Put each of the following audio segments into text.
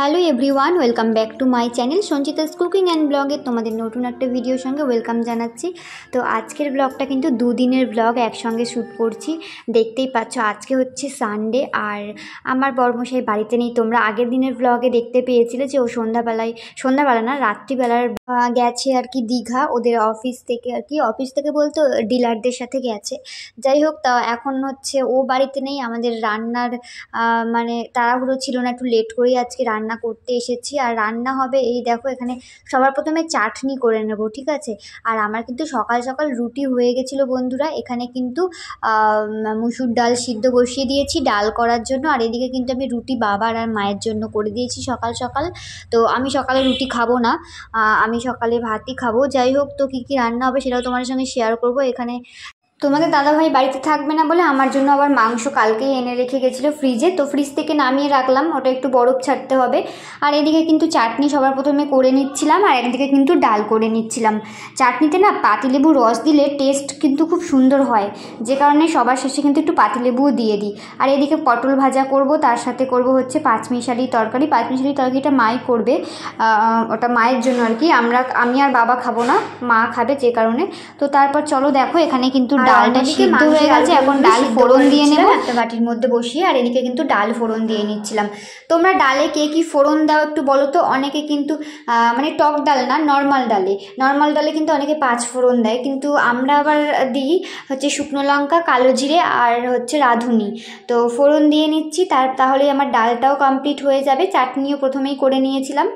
Hello everyone, welcome back to my channel Sanchita's cooking and ব্লগে তোমাদের নতুন একটা ভিডিওর সঙ্গে ওয়েলকাম জানাচ্ছি। তো আজকের ব্লগটা কিন্তু দুদিনের ব্লগ একসঙ্গে শ্যুট করছি। দেখতেই পাচ্ছ আজকে হচ্ছে সানডে, আর আমার বড়মশাই বাড়িতে নেই। তোমরা আগের দিনের ব্লগে দেখতে পেয়েছিলে যে ও সন্ধ্যাবেলা না রাত্রিবেলার গেছে আর কি দীঘা, ওদের অফিস থেকে আর কি, অফিস থেকে বলতে ডিলারদের সাথে গেছে। যাই হোক, তা এখন হচ্ছে ও বাড়িতে নেই। আমাদের রান্নার মানে তাড়াহুড়ো ছিল না, একটু লেট করেই আজকে রান্না করতে এসেছি। আর রান্না হবে এই দেখো, এখানে সবার প্রথমে চাটনি করে নেব, ঠিক আছে। আর আমার কিন্তু সকাল সকাল রুটি হয়ে গেছিলো বন্ধুরা। এখানে কিন্তু মুসুর ডাল সিদ্ধ বসিয়ে দিয়েছি ডাল করার জন্য, আর এদিকে কিন্তু আমি রুটি বাবার আর মায়ের জন্য করে দিয়েছি সকাল সকাল। তো আমি সকালে রুটি খাবো না, আমি সকালে ভাতই খাবো। যাই হোক, তো কী কী রান্না হবে সেটাও তোমাদের সঙ্গে শেয়ার করব। এখানে তোমাদের দাদাভাই বাড়িতে থাকবে না বলে আমার জন্য আবার মাংস কালকেই এনে রেখে গেছিলো ফ্রিজে, তো ফ্রিজ থেকে নামিয়ে রাখলাম, ওটা একটু বরফ ছাড়তে হবে। আর এদিকে কিন্তু চাটনি সবার প্রথমে করে নিচ্ছিলাম, আর একদিকে কিন্তু ডাল করে নিচ্ছিলাম। চাটনিতে না পাতিলেবু রস দিলে টেস্ট কিন্তু খুব সুন্দর হয়, যে কারণে সবার শেষে কিন্তু একটু পাতিলেবুও দিয়ে দিই। আর এদিকে পটল ভাজা করব, তার সাথে করব হচ্ছে পাঁচমিশালি তরকারি। পাঁচমিশালি তরকারিটা মাই করবে, ওটা মায়ের জন্য আর কি। আমি আর বাবা খাবো না, মা খাবে, যে কারণে। তো তারপর চলো দেখো, এখানে কিন্তু ডালটা সিদ্ধ হয়ে গেছে, এখন ডাল ফোড়ন দিয়ে নেব একটা বাটির মধ্যে বসিয়ে। আর এদিকে কিন্তু ডাল ফোড়ন দিয়ে নিচ্ছিলাম। তোমরা ডালে কে কি ফোড়ন দাও একটু বলো তো। অনেকে কিন্তু মানে টক ডাল না, নর্মাল ডালে কিন্তু অনেকে পাঁচ ফোড়ন দেয়, কিন্তু আমরা আবার দিই হচ্ছে শুকনো লঙ্কা, কালো জিরে আর হচ্ছে রাঁধুনি। তো ফোড়ন দিয়ে নিচ্ছি, তাহলে আমার ডালটাও কমপ্লিট হয়ে যাবে। চাটনিও প্রথমেই করে নিয়েছিলাম।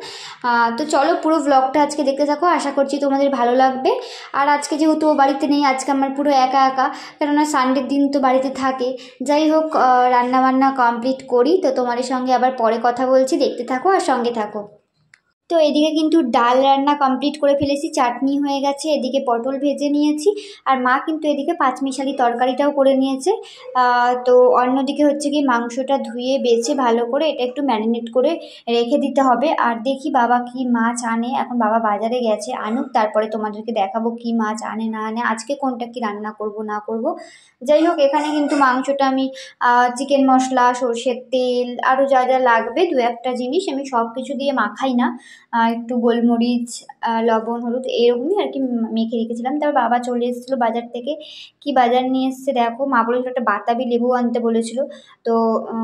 তো চলো পুরো ব্লগটা আজকে দেখতে থাকো, আশা করছি তোমাদের ভালো লাগবে। আর আজকে যেহেতু বাড়িতে নেই, আজকে আমার পুরো একা একা, কেননা সানডের দিন তো বাড়িতে থাকে। যাই হোক, রান্নাবান্না কমপ্লিট করি, তো তোমাদের সঙ্গে আবার পরে কথা বলছি, দেখতে থাকো আর সঙ্গে থাকো। তো এদিকে কিন্তু ডাল রান্না কমপ্লিট করে ফেলেছি, চাটনি হয়ে গেছে, এদিকে পটল ভেজে নিয়েছি, আর মা কিন্তু এদিকে পাঁচমিশালি তরকারিটাও করে নিয়েছে। তো অন্যদিকে হচ্ছে কি মাংসটা ধুয়ে বেছে ভালো করে এটা একটু ম্যারিনেট করে রেখে দিতে হবে। আর দেখি বাবা কি মাছ আনে, এখন বাবা বাজারে গেছে, আনুক, তারপরে তোমাদেরকে দেখাবো কি মাছ আনে না আনে, আজকে কোনটা কি রান্না করব না করব। যাই হোক, এখানে কিন্তু মাংসটা আমি চিকেন মশলা, সর্ষের তেল, আরও যা যা লাগবে দু একটা জিনিস আমি সব কিছু দিয়ে মাখাই না, একটু গোলমরিচ, লবণ, হলুদ এরকমই আর কি মেখে রেখেছিলাম। তারপর বাবা চলে এসেছিলো বাজার থেকে। কি বাজার নিয়ে এসছে দেখো, মা বলেছিল একটা বাতাবি লেবু আনতে বলেছিল, তো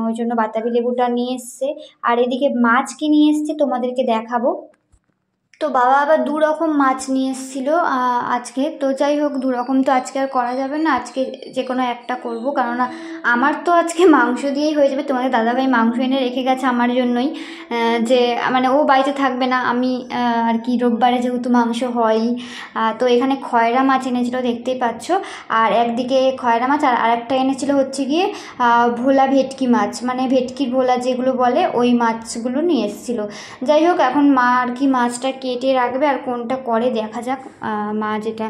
ওই জন্য বাতাবি লেবুটা নিয়ে এসছে। আর এদিকে মাছ কি নিয়ে এসছে তোমাদেরকে দেখাবো। তো বাবা আবার দু রকম মাছ নিয়ে এসেছিলো আজকে। তো যাই হোক, দু রকম তো আজকে আর করা যাবে না, আজকে যে কোনো একটা করবো, কেননা আমার তো আজকে মাংস দিয়েই হয়ে যাবে। তোমাদের দাদাভাই মাংস এনে রেখে গেছে আমার জন্যই, যে মানে ও বাড়িতে থাকবে না, আমি আর কি রোববারে যেহেতু মাংস হয়ই। তো এখানে খয়রা মাছ এনেছিল, দেখতেই পাচ্ছ। আর একদিকে খয়রা মাছ, আর আরেকটা এনেছিল হচ্ছে গিয়ে ভোলা ভেটকি মাছ, মানে ভেটকির ভোলা যেগুলো বলে, ওই মাছগুলো নিয়ে এসেছিলো। যাই হোক, এখন মা আর কি মাছটা কেটে রাখবে, আর কোনটা করে দেখা যাক। মা যেটা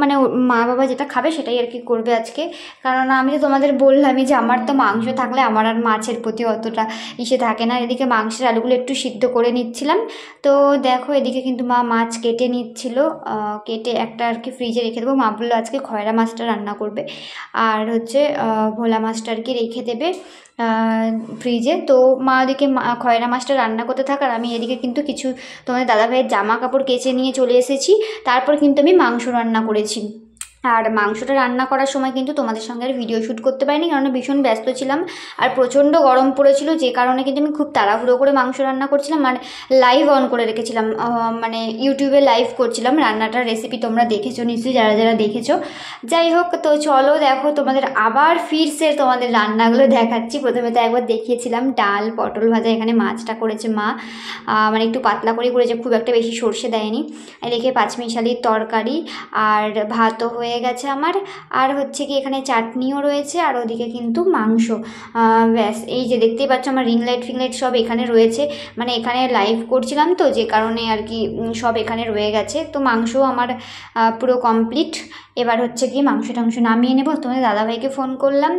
মানে মা বাবা যেটা খাবে সেটাই আর কি করবে আজকে, কারণ আমি তো তোমাদের বললামই যে আমার তো মাংস থাকলে আমার আর মাছের প্রতি অতটা ইসে থাকে না। এদিকে মাংসের আলুগুলো একটু সিদ্ধ করে নিচ্ছিলাম। তো দেখো, এদিকে কিন্তু মা মাছ কেটে নিচ্ছিল, কেটে একটা আর কি ফ্রিজে রেখে দেবো। মা বললো আজকে খয়রা মাছটা রান্না করবে, আর হচ্ছে ভোলা মাছটা আর কি রেখে দেবে ফ্রিজে। তো মা ওদিকে খয়রা মাছটা রান্না করতে থাক, আর আমি এদিকে কিন্তু কিছু তোমাদের দাদাভাইয়ের জামা কাপড় কেচে নিয়ে চলে এসেছি। তারপর কিন্তু আমি মাংস রান্না করেছি। আর মাংসটা রান্না করার সময় কিন্তু তোমাদের সঙ্গে আর ভিডিও শ্যুট করতে পারিনি, কারণ ভীষণ ব্যস্ত ছিলাম, আর প্রচণ্ড গরম পড়েছিল, যে কারণে কিন্তু আমি খুব তাড়াহুড়ো করে মাংস রান্না করছিলাম। মানে লাইভ অন করে রেখেছিলাম, মানে ইউটিউবে লাইভ করছিলাম রান্নাটার রেসিপি, তোমরা দেখেছো নিশ্চয়ই যারা যারা দেখেছো। যাই হোক, তো চলো দেখো তোমাদের আবার ফিরছে তোমাদের রান্নাগুলো দেখাচ্ছি। প্রথমে তো একবার দেখিয়েছিলাম ডাল পটল ভাজা, এখানে মাছটা করেছে মা, মানে একটু পাতলা করে করেছে, খুব একটা বেশি সর্ষে দেয়নি। এদিকে পাঁচমিশালির তরকারি আর ভাতও হয়ে গেছে আমার, আর হচ্ছে কি এখানে চাটনিও রয়েছে, আর ওদিকে কিন্তু মাংস। ব্যাস, এই যে দেখতেই পাচ্ছ আমার রিং লাইট ফিংলাইট সব এখানে রয়েছে, মানে এখানে লাইভ করছিলাম তো, যে কারণে আর কি সব এখানে রয়ে গেছে। তো মাংস আমার পুরো কমপ্লিট। এবার হচ্ছে কি মাংস টাংস নামিয়ে নেবো। তোমাদের দাদাভাইকে ফোন করলাম,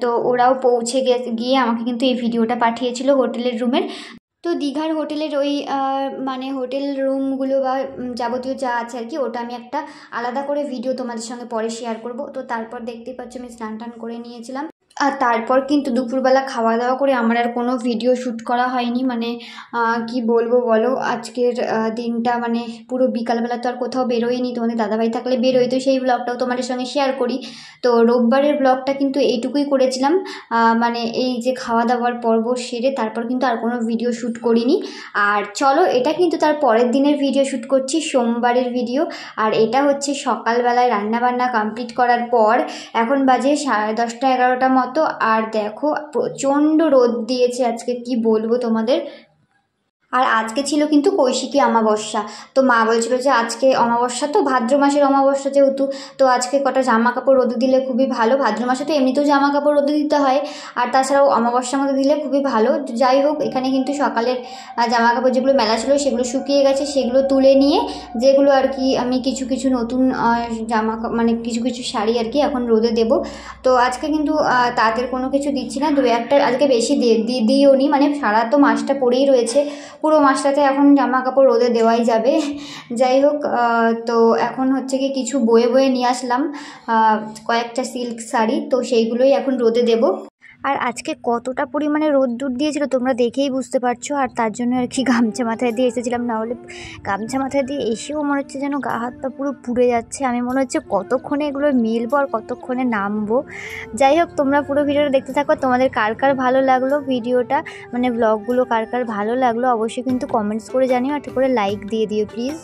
তো ওরাও পৌঁছে গিয়ে আমাকে কিন্তু এই ভিডিওটা পাঠিয়েছিল হোটেলের রুমের। তো দীঘার হোটেলের ওই মানে হোটেল রুমগুলো বা যাবতীয় যা আছে আর কি, ওটা আমি একটা আলাদা করে ভিডিও তোমাদের সঙ্গে পরে শেয়ার করব। তো তারপর দেখতেই পাচ্ছ আমি স্নান টান করে নিয়েছিলাম, আর তারপর কিন্তু দুপুরবেলা খাওয়া দাওয়া করে আমার আর কোনো ভিডিও শ্যুট করা হয়নি। মানে কি বলবো বলো, আজকের দিনটা মানে পুরো বিকালবেলা তো আর কোথাও বেরোয়নি, তোমাদের দাদাভাই থাকলে বেরোই, তো সেই ব্লগটাও তোমাদের সঙ্গে শেয়ার করি। তো রোববারের ব্লগটা কিন্তু এইটুকুই করেছিলাম, মানে এই যে খাওয়া দাওয়ার পর্ব সেরে তারপর কিন্তু আর কোনো ভিডিও শ্যুট করিনি। আর চলো, এটা কিন্তু তার পরের দিনের ভিডিও শ্যুট করছি, সোমবারের ভিডিও। আর এটা হচ্ছে সকালবেলায় রান্নাবান্না কমপ্লিট করার পর, এখন বাজে 10:30 11টা মতো। আর দেখো প্রচণ্ড রোদ দিয়েছে আজকে, কি বলবো তোমাদের। আর আজকে ছিল কিন্তু কৌশিকী অমাবস্যা। তো মা বলছিল যে আজকে অমাবস্যা, তো ভাদ্র মাসের অমাবস্যা যেহেতু, তো আজকে কটা জামা কাপড় রোদে দিলে খুবই ভালো। ভাদ্র মাসে তো এমনিতেও জামা কাপড় রোদে দিতে হয়, আর তাছাড়াও অমাবস্যার মধ্যে দিলে খুবই ভালো। যাই হোক, এখানে কিন্তু সকালের জামা কাপড় যেগুলো মেলা ছিল সেগুলো শুকিয়ে গেছে, সেগুলো তুলে নিয়ে যেগুলো আর কি আমি কিছু কিছু নতুন মানে কিছু কিছু শাড়ি আর কি এখন রোদে দেবো। তো আজকে কিন্তু তাদের কোনো কিছু দিচ্ছি না, দু একটা আজকে বেশি দিইও নি, মানে সারা তো মাসটা পড়েই রয়েছে, পুরো মাসটাতে এখন জামা কাপড় রোদে দেওয়াই যাবে। যাই হোক, তো এখন হচ্ছে কি কিছু বয়ে বয়ে নিয়ে আসলাম কয়েকটা সিল্ক শাড়ি, তো সেইগুলোই এখন রোদে দেব। আর আজকে কতটা পরিমাণে রোদ্দুর দিয়েছিল তোমরা দেখেই বুঝতে পারছো, আর তার জন্য আর কি গামছা মাথায় দিয়ে এসেছিলাম, না হলে গামছা মাথায় দিয়ে এসেও মনে হচ্ছে যেন গা হাত পা পুরো পুড়ে যাচ্ছে। আমি মনে হচ্ছে কতক্ষণে এগুলো মেলবো আর কতক্ষণে নামবো। যাই হোক, তোমরা পুরো ভিডিওটা দেখতে থাকো, তোমাদের কার কার ভালো লাগলো ভিডিওটা, মানে ব্লগগুলো কার কার ভালো লাগলো অবশ্যই কিন্তু কমেন্টস করে জানিও, আর করে লাইক দিয়ে দিও প্লিজ।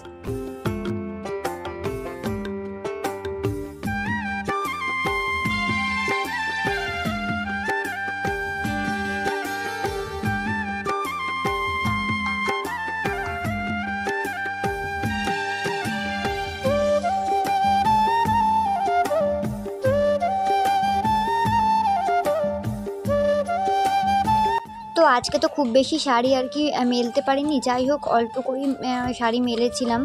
তো আজকে তো খুব বেশি শাড়ি আর কি মেলতে পারিনি, যাই হোক অল্প করেই শাড়ি মেলেছিলাম।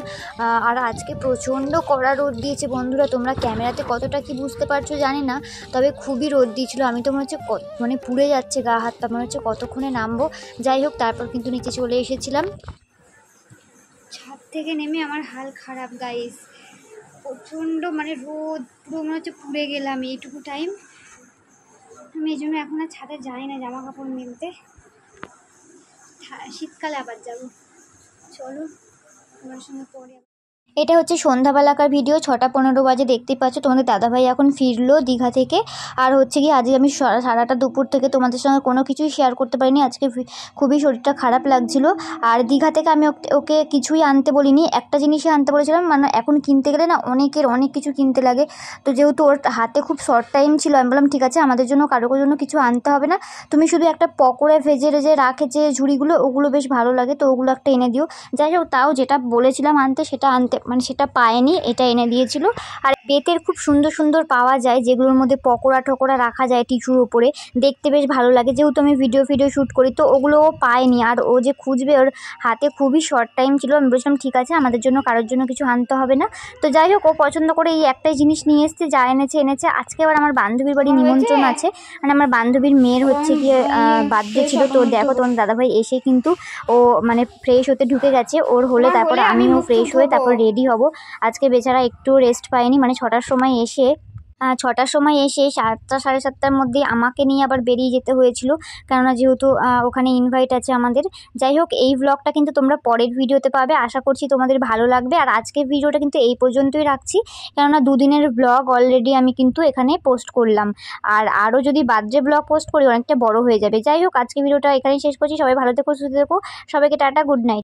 আর আজকে প্রচণ্ড কড়া রোদ দিয়েছে বন্ধুরা, তোমরা ক্যামেরাতে কতটা কি বুঝতে পারছো জানি না, তবে খুবই রোদ দিয়েছিল। আমি তো মনে হচ্ছে মানে পুড়ে যাচ্ছে গা হাত পা, মনে হচ্ছে কতক্ষণে নামবো। যাই হোক, তারপর কিন্তু নিচে চলে এসেছিলাম। ছাদ থেকে নেমে আমার হাল খারাপ গাইস, প্রচণ্ড মানে রোদ, পুরো মনে হচ্ছে পুড়ে গেলাম এইটুকু টাইম। আমি এই জন্য এখন আর ছাদে যাই না জামা কাপড় মেলতে, শীতকালে আবার যাবো। চলো তোমার সঙ্গে পরে। এটা হচ্ছে সন্ধ্যাবেলাকার ভিডিও, 6টা 15 বাজে, দেখতেই পাচ্ছ তোমাদের দাদাভাই এখন ফিরলো দীঘা থেকে। আর হচ্ছে কি আজকে আমি সারাটা দুপুর থেকে তোমাদের সঙ্গে কোনো কিছুই শেয়ার করতে পারিনি, আজকে খুবই শরীরটা খারাপ লাগছিল। আর দীঘা থেকে আমি ওকে কিছুই আনতে বলিনি, একটা জিনিসই আনতে বলেছিলাম, মানে এখন কিনতে গেলে না অনেক কিছু কিনতে লাগে। তো যেহেতু ওর হাতে খুব শর্ট টাইম ছিল, আমি বললাম ঠিক আছে আমাদের জন্য কারোর জন্য কিছু আনতে হবে না, তুমি শুধু একটা পকোড়া ভেজে যে রাখে যে ঝুড়িগুলো, ওগুলো বেশ ভালো লাগে, তো ওগুলো একটা এনে দিও। যাই হোক, তাও যেটা বলেছিলাম আনতে সেটা মানে সেটা পায়নি, এটা এনে দিয়েছিল। আর বেতের খুব সুন্দর সুন্দর পাওয়া যায়, যেগুলোর মধ্যে পকোড়া টকোড়া রাখা যায় টিস্যুর উপরে, দেখতে বেশ ভালো লাগে। যেহেতু আমি ভিডিও শ্যুট করি, তো ওগুলো ও পায়নি, আর ও যে খুঁজবে, ওর হাতে খুবই শর্ট টাইম ছিল। আমি বলছিলাম ঠিক আছে আমাদের জন্য কারোর জন্য কিছু আনতে হবে না। তো যাই হোক, ও পছন্দ করে এই একটাই জিনিস নিয়ে এসছে, যা এনেছে। আজকে আবার আমার বান্ধবীর বাড়ি নিমন্ত্রণ আছে, মানে আমার বান্ধবীর মেয়ের হচ্ছে গিয়ে বার্থডে ছিল। তো দেখো তোমার দাদাভাই এসে কিন্তু ও মানে ফ্রেশ হতে ঢুকে গেছে, ওর হলে তারপরে আমিও ফ্রেশ হয়ে তারপর রেডি হব। আজকে বেচারা একটু রেস্ট পায়নি, মানে 6টার সময় এসে 7টা 7:30টার মধ্যেই আমাকে নিয়ে আবার বেরিয়ে যেতে হয়েছিল, কেননা যেহেতু ওখানে ইনভাইট আছে আমাদের। যাই হোক, এই ব্লগটা কিন্তু তোমরা পরের ভিডিওতে পাবে, আশা করছি তোমাদের ভালো লাগবে। আর আজকের ভিডিওটা কিন্তু এই পর্যন্তই রাখছি, কেননা দুদিনের ব্লগ অলরেডি আমি কিন্তু এখানে পোস্ট করলাম, আর আরও যদি বার্থডে ব্লগ পোস্ট করি অনেকটা বড় হয়ে যাবে। যাই হোক, আজকে ভিডিওটা এখানেই শেষ করছি। সবাই ভালো থেকো, সুস্থ থেকো, সবাইকে টাটা, গুড নাইট।